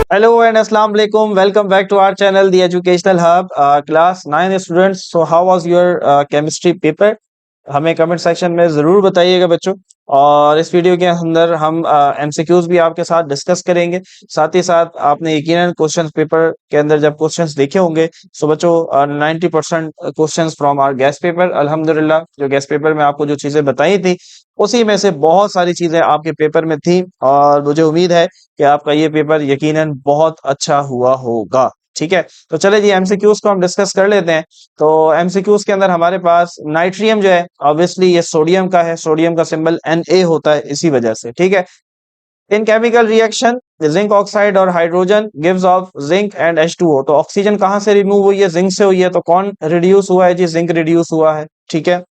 Hello and Assalamu alaikum. Welcome back to our channel, The Educational Hub. Class 9 students. So how was your chemistry paper? हमें comment section में ज़रूर बताइएगा बच्चों। और इस video के अंदर हम एमसीक्यूज भी आपके साथ डिस्कस करेंगे। साथ ही साथ आपने यकीनन क्वेश्चन पेपर के अंदर जब क्वेश्चंस देखे होंगे तो बच्चों 90% questions from our guess paper. अल्हम्दुलिल्लाह जो गेस्ट पेपर में आपको जो चीज़ें बताई थी उसी में से बहुत सारी चीज़ें आपके पेपर में थी और मुझे उम्मीद है कि आपका ये पेपर यकीनन बहुत अच्छा हुआ होगा। ठीक है, तो चले जी एमसीक्यूज को हम डिस्कस कर लेते हैं। तो एमसीक्यूज के अंदर हमारे पास नाइट्रियम जो है ऑब्वियसली ये सोडियम का है, सोडियम का सिंबल Na होता है इसी वजह से। ठीक है, in chemical reaction zinc oxide और hydrogen gives off zinc and H2O। तो ऑक्सीजन कहाँ से रिमूव हुई है? जिंक से हुई है। तो कौन रिड्यूस हुआ है जी? जिंक रिड्यूस हुआ है। ठीक है,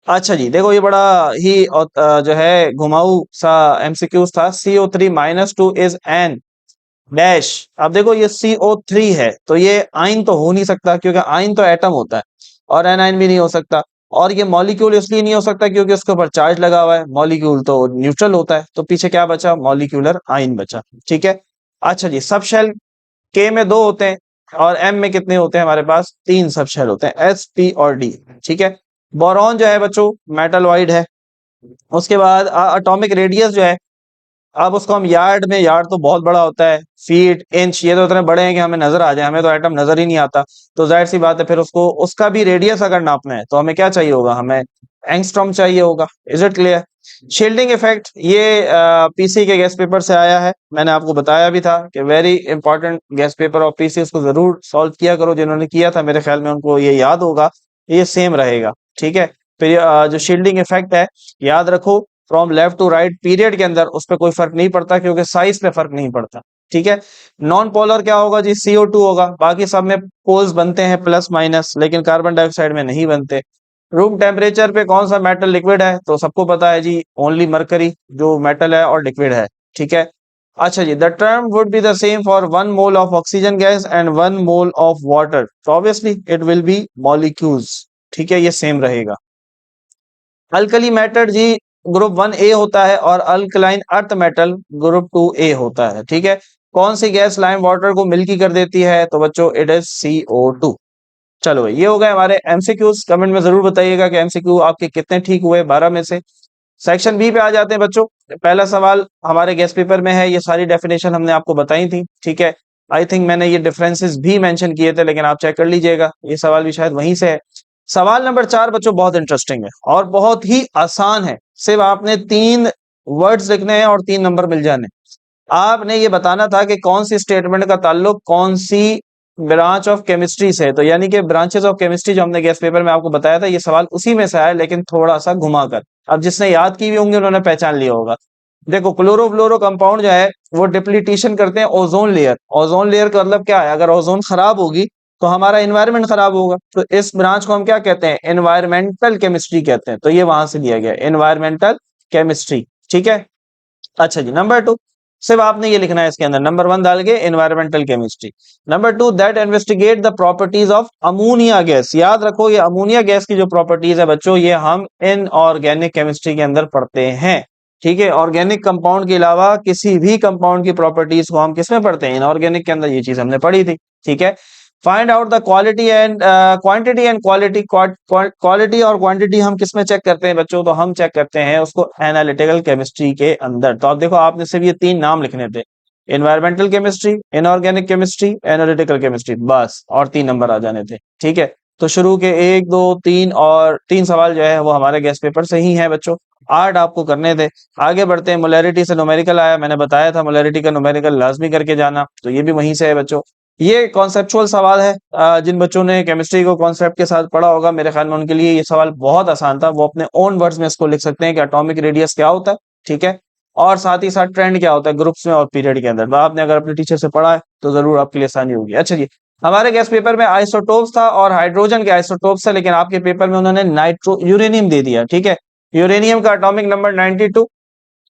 अच्छा जी देखो ये बड़ा ही जो है घुमाऊ सा एमसीक्यूज था। CO3-2 is an dash. अब देखो ये CO3 है तो ये आइन तो हो नहीं सकता क्योंकि आइन तो एटम होता है और एनाइन भी नहीं हो सकता। और ये मॉलिक्यूल इसलिए नहीं हो सकता क्योंकि उसके ऊपर चार्ज लगा हुआ है। मॉलिक्यूल तो न्यूट्रल होता है। तो पीछे क्या बचा? मॉलिक्यूलर आइन बचा। ठीक है, अच्छा जी सब शेल के में 2 होते हैं और एम में कितने होते हैं? हमारे पास 3 सब शेल होते हैं, S, P और D। ठीक है, बोरॉन जो है बच्चों मेटलॉइड है। उसके बाद एटॉमिक रेडियस जो है, अब उसको हम यार्ड में, यार्ड तो बहुत बड़ा होता है, फीट इंच ये तो इतने बड़े हैं कि हमें नजर आ जाए। हमें तो एटम नजर ही नहीं आता। तो जाहिर सी बात है फिर उसको उसका भी रेडियस अगर नापना है तो हमें क्या चाहिए होगा? हमें एंगस्ट्रॉम चाहिए होगा। Is it clear? Shielding effect ये पीसी के गेस्ट पेपर से आया है। मैंने आपको बताया भी था कि very important guest paper of PC, उसको जरूर सॉल्व किया करो। जिन्होंने किया था मेरे ख्याल में उनको ये याद होगा, ये सेम रहेगा। ठीक है, फिर जो शील्डिंग इफेक्ट है याद रखो, from left to right period के अंदर उस पर कोई फर्क नहीं पड़ता क्योंकि साइज पे फर्क नहीं पड़ता। ठीक है, नॉन पोलर क्या होगा जी? CO2 होगा। बाकी सब में पोल्स बनते हैं प्लस माइनस, लेकिन कार्बन डाइऑक्साइड में नहीं बनते। रूम टेम्परेचर पे कौन सा मेटल लिक्विड है? तो सबको पता है जी, ओनली मरकरी जो मेटल है और लिक्विड है। ठीक है, अच्छा जी the term would be the same for 1 mole of oxygen gas and 1 mole of water. तो obviously it will be molecules. ठीक है, ये सेम रहेगा। अल्कली मेटल जी ग्रुप 1A होता है और alkaline earth metal group 2A होता है। ठीक है, कौन सी गैस लाइम वाटर को मिल्की कर देती है? तो बच्चों इट इज CO2। चलो ये हो गए हमारे एमसीक्यूज। कमेंट में जरूर बताइएगा कि एमसीक्यू आपके कितने ठीक हुए 12 में से। सेक्शन बी पे आ जाते हैं बच्चों। पहला सवाल हमारे गेस्ट पेपर में है, ये सारी डेफिनेशन हमने आपको बताई थी। ठीक है, आई थिंक मैंने ये डिफरेंसेस भी मेंशन किए थे लेकिन आप चेक कर लीजिएगा, ये सवाल भी शायद वहीं से है। सवाल नंबर 4 बच्चों बहुत इंटरेस्टिंग है और बहुत ही आसान है। सिर्फ आपने 3 वर्ड्स लिखने हैं और 3 नंबर मिल जाने। आपने ये बताना था कि कौन सी स्टेटमेंट का ताल्लुक कौन सी ब्रांच ऑफ केमिस्ट्री से है। तो यानी कि ब्रांचेस ऑफ केमिस्ट्री जो हमने गेस्ट पेपर में आपको बताया था, ये सवाल उसी में से आया लेकिन थोड़ा सा घुमाकर। अब जिसने याद की भी होंगे उन्होंने पहचान लिया होगा। देखो क्लोरोफ्लोरो कंपाउंड जो है वो डिप्लीटेशन करते हैं ओजोन लेयर। ओजोन लेयर का मतलब क्या है? अगर ओजोन खराब होगी तो हमारा एनवायरनमेंट खराब होगा। तो इस ब्रांच को हम क्या कहते हैं? एनवायरमेंटल केमिस्ट्री कहते हैं। तो ये वहां से लिया गया, एनवायरमेंटल केमिस्ट्री। ठीक है, अच्छा जी नंबर 2 सिर्फ आपने ये लिखना है इसके अंदर, नंबर 1 डाल के environmental chemistry. Number 2 that investigate the properties of ammonia gas. याद रखो ये अमोनिया गैस की जो प्रॉपर्टीज है बच्चों, ये हम इनऑर्गेनिक केमिस्ट्री के अंदर पढ़ते हैं। ठीक है, ऑर्गेनिक कंपाउंड के अलावा किसी भी कंपाउंड की प्रॉपर्टीज को हम किसमें पढ़ते हैं? इनऑर्गेनिक के अंदर। ये चीज हमने पढ़ी थी। ठीक है, find out the quality and quantity and quality. Quality और क्वांटिटी हम किसमें चेक करते हैं बच्चों? तो हम चेक करते हैं उसको एनालिटिकल केमिस्ट्री के अंदर। तो आप देखो आपने सिर्फ ये 3 नाम लिखने थे, environmental chemistry, inorganic chemistry, analytical chemistry, बस, और 3 नंबर आ जाने थे। ठीक है, तो शुरू के 1 2 3 और 3 सवाल जो है वो हमारे गेस्ट पेपर से ही है बच्चों। 8 आपको करने थे। आगे बढ़ते हैं, मोलैरिटी से न्यूमेरिकल आया, मैंने बताया था मोलैरिटी का न्यूमेरिकल लाजमी करके जाना, तो ये भी वहीं से है बच्चों। ये कॉन्सेप्चुअल सवाल है। जिन बच्चों ने केमिस्ट्री को कॉन्सेप्ट के साथ पढ़ा होगा मेरे ख्याल में उनके लिए ये सवाल बहुत आसान था। वो अपने ओन वर्ड्स में इसको लिख सकते हैं कि एटॉमिक रेडियस क्या होता है। ठीक है, और साथ ही साथ ट्रेंड क्या होता है ग्रुप्स में और पीरियड के अंदर। आपने अगर अपने टीचर से पढ़ा है तो जरूर आपके लिए आसानी होगी। अच्छा जी, हमारे गेस्ट पेपर में आइसोटोप्स था और हाइड्रोजन के आइसोटोप्स था, लेकिन आपके पेपर में उन्होंने नाइट्रो यूरेनियम दे दिया। ठीक है, यूरेनियम का atomic number 92,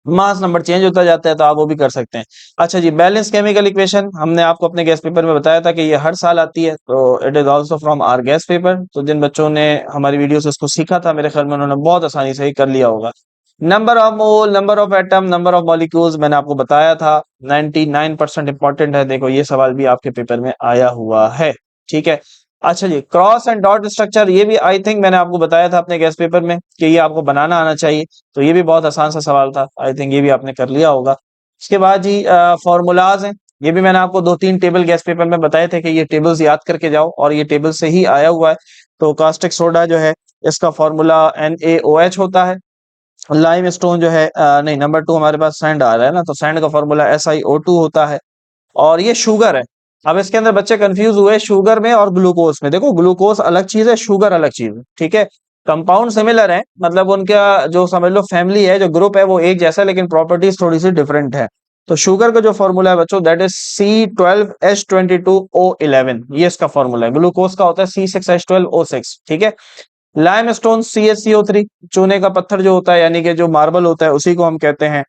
mass number change होता जाता है तो आप वो भी कर सकते हैं। अच्छा जी, बैलेंस केमिकल इक्वेशन हमने आपको अपने गेस्ट पेपर में बताया था कि ये हर साल आती है, तो it is also from our guess paper. तो जिन बच्चों ने हमारी वीडियो से इसको सीखा था मेरे ख्याल में उन्होंने बहुत आसानी से ही कर लिया होगा। Number of mole, number of atom, number of molecules मैंने आपको बताया था 99% इंपॉर्टेंट है। देखो ये सवाल भी आपके पेपर में आया हुआ है, ठीक है। अच्छा जी, क्रॉस एंड डॉट स्ट्रक्चर, ये भी आई थिंक मैंने आपको बताया था अपने गेस्ट पेपर में कि ये आपको बनाना आना चाहिए, तो ये भी बहुत आसान सा सवाल था, आई थिंक ये भी आपने कर लिया होगा। उसके बाद जी फॉर्मूलाज हैं, ये भी मैंने आपको 2-3 टेबल गेस्ट पेपर में बताए थे कि ये टेबल्स याद करके जाओ, और ये टेबल से ही आया हुआ है। तो कास्टिक सोडा जो है इसका फॉर्मूला NaOH होता है। लाइम स्टोन जो है नहीं, नंबर 2 हमारे पास सैंड आ रहा है ना, तो सैंड का फॉर्मूला SiO2 होता है। और ये शुगर है। अब इसके अंदर बच्चे कंफ्यूज हुए शुगर में और ग्लूकोज में। देखो ग्लूकोज अलग चीज है, शुगर अलग चीज है, ठीक है। कंपाउंड सिमिलर है, मतलब उनका जो समझ लो फैमिली है, जो ग्रुप है, वो एक जैसा है, लेकिन प्रॉपर्टीज थोड़ी सी डिफरेंट है। तो शुगर का जो फॉर्मूला है बच्चों, दैट इज C12H22O11, ये इसका फॉर्मूला है। ग्लूकोज का होता है C6H12O6, ठीक है। लाइम स्टोन CaCO3, चूने का पत्थर जो होता है, यानी कि जो मार्बल होता है, उसी को हम कहते हैं।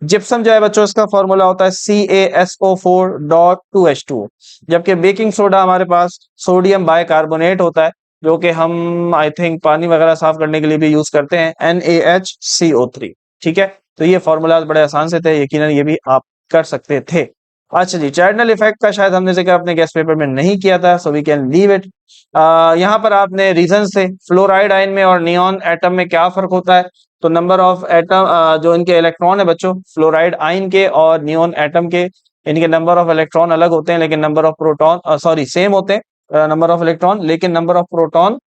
जिप्सम जो है बच्चों, इसका फॉर्मूला होता है CaSO4.2H2। जबकि बेकिंग सोडा हमारे पास सोडियम बाइकार्बोनेट होता है, जो कि हम आई थिंक पानी वगैरह साफ करने के लिए भी यूज करते हैं, NaHCO3, ठीक है। तो ये फॉर्मूलाज बड़े आसान से थे, यकीनन ये भी आप कर सकते थे। अच्छा जी, चैडनल इफेक्ट का शायद हमने जिक्र अपने गेस्ट पेपर में नहीं किया था, so we can leave it. यहाँ पर आपने रीजन से फ्लोराइड आयन में और नियॉन एटम में क्या फर्क होता है। तो नंबर ऑफ एटम, जो इनके इलेक्ट्रॉन है बच्चों, फ्लोराइड आयन के और नियॉन एटम के, इनके नंबर ऑफ इलेक्ट्रॉन अलग होते हैं, लेकिन number of proton sorry same होते हैं, नंबर ऑफ इलेक्ट्रॉन, लेकिन नंबर ऑफ प्रोटॉन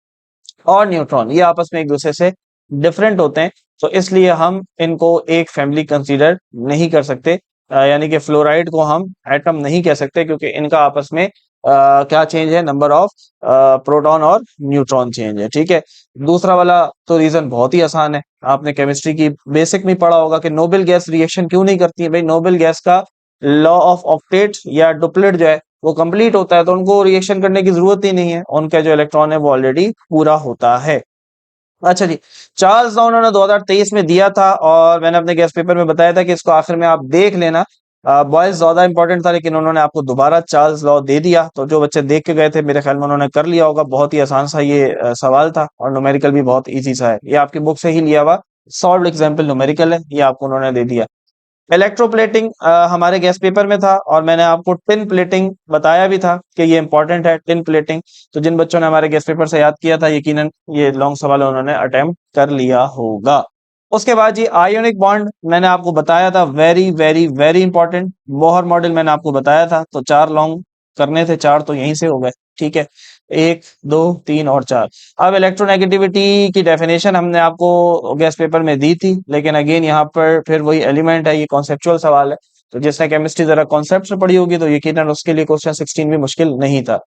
और न्यूट्रॉन ये आपस में एक दूसरे से डिफरेंट होते हैं। तो इसलिए हम इनको एक फैमिली कंसीडर नहीं कर सकते, यानी कि फ्लोराइड को हम एटम नहीं कह सकते, क्योंकि इनका आपस में क्या चेंज है, नंबर ऑफ प्रोटॉन और न्यूट्रॉन चेंज है, ठीक है। दूसरा वाला तो रीजन बहुत ही आसान है, आपने केमिस्ट्री की बेसिक में पढ़ा होगा कि नोबेल गैस रिएक्शन क्यों नहीं करती है। भाई नोबेल गैस का लॉ ऑफ ऑक्टेट या डुप्लेट जो है वो कंप्लीट होता है, तो उनको रिएक्शन करने की जरूरत ही नहीं है, उनका जो इलेक्ट्रॉन है वो ऑलरेडी पूरा होता है। अच्छा जी, चार्ल्स लॉ उन्होंने 2023 में दिया था, और मैंने अपने गेस्ट पेपर में बताया था कि इसको आखिर में आप देख लेना। बॉयज ज्यादा इंपॉर्टेंट था, लेकिन उन्होंने आपको दोबारा चार्ल्स लॉ दे दिया, तो जो बच्चे देख के गए थे मेरे ख्याल में उन्होंने कर लिया होगा। बहुत ही आसान सा ये सवाल था, और न्यूमेरिकल भी बहुत इजी सा है, ये आपकी बुक से ही लिया हुआ सॉल्व एग्जाम्पल न्यूमेरिकल है, ये आपको उन्होंने दे दिया। इलेक्ट्रोप्लेटिंग हमारे गेस्ट पेपर में था, और मैंने आपको टिन प्लेटिंग बताया भी था कि ये इंपॉर्टेंट है टिन प्लेटिंग। तो जिन बच्चों ने हमारे गेस्ट पेपर से याद किया था, यकीनन ये लॉन्ग सवाल उन्होंने अटेम्प्ट कर लिया होगा। उसके बाद जी आयोनिक बॉन्ड मैंने आपको बताया था, very very very important. Bohr model मैंने आपको बताया था, तो 4 लॉन्ग करने थे, 4 तो यहीं से हो गए, ठीक है। 1 2 3 और 4। अब इलेक्ट्रोनेगेटिविटी की डेफिनेशन हमने आपको गेस्ट पेपर में दी थी, लेकिन अगेन यहाँ पर फिर वही एलिमेंट है, ये कॉन्सेप्चुअल सवाल है। तो जिसने केमिस्ट्री जरा कॉन्सेप्ट से पढ़ी होगी, तो यकीनन उसके लिए क्वेश्चन 16 भी मुश्किल नहीं था।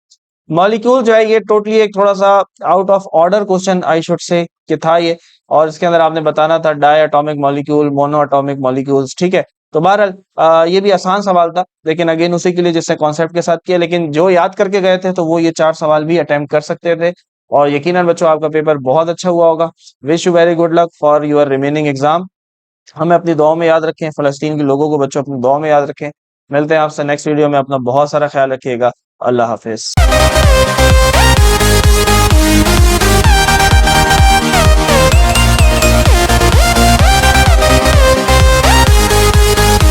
मॉलिक्यूल जो है ये टोटली एक थोड़ा सा out of order question I should say कि था ये, और इसके अंदर आपने बताना था diatomic molecule, monoatomic molecules, ठीक है। तो बहरहाल ये भी आसान सवाल था, लेकिन अगेन उसी के लिए जिसने कॉन्सेप्ट के साथ किया, लेकिन जो याद करके गए थे तो वो ये 4 सवाल भी अटेम्प्ट कर सकते थे। और यकीनन बच्चों आपका पेपर बहुत अच्छा हुआ होगा। Wish you very good luck for your remaining exam. हमें अपनी दुआओं में याद रखें, फलस्तीन के लोगों को बच्चों अपनी दुआओं में याद रखें। मिलते हैं आपसे नेक्स्ट वीडियो में, अपना बहुत सारा ख्याल रखिएगा। अल्लाह हाफिज।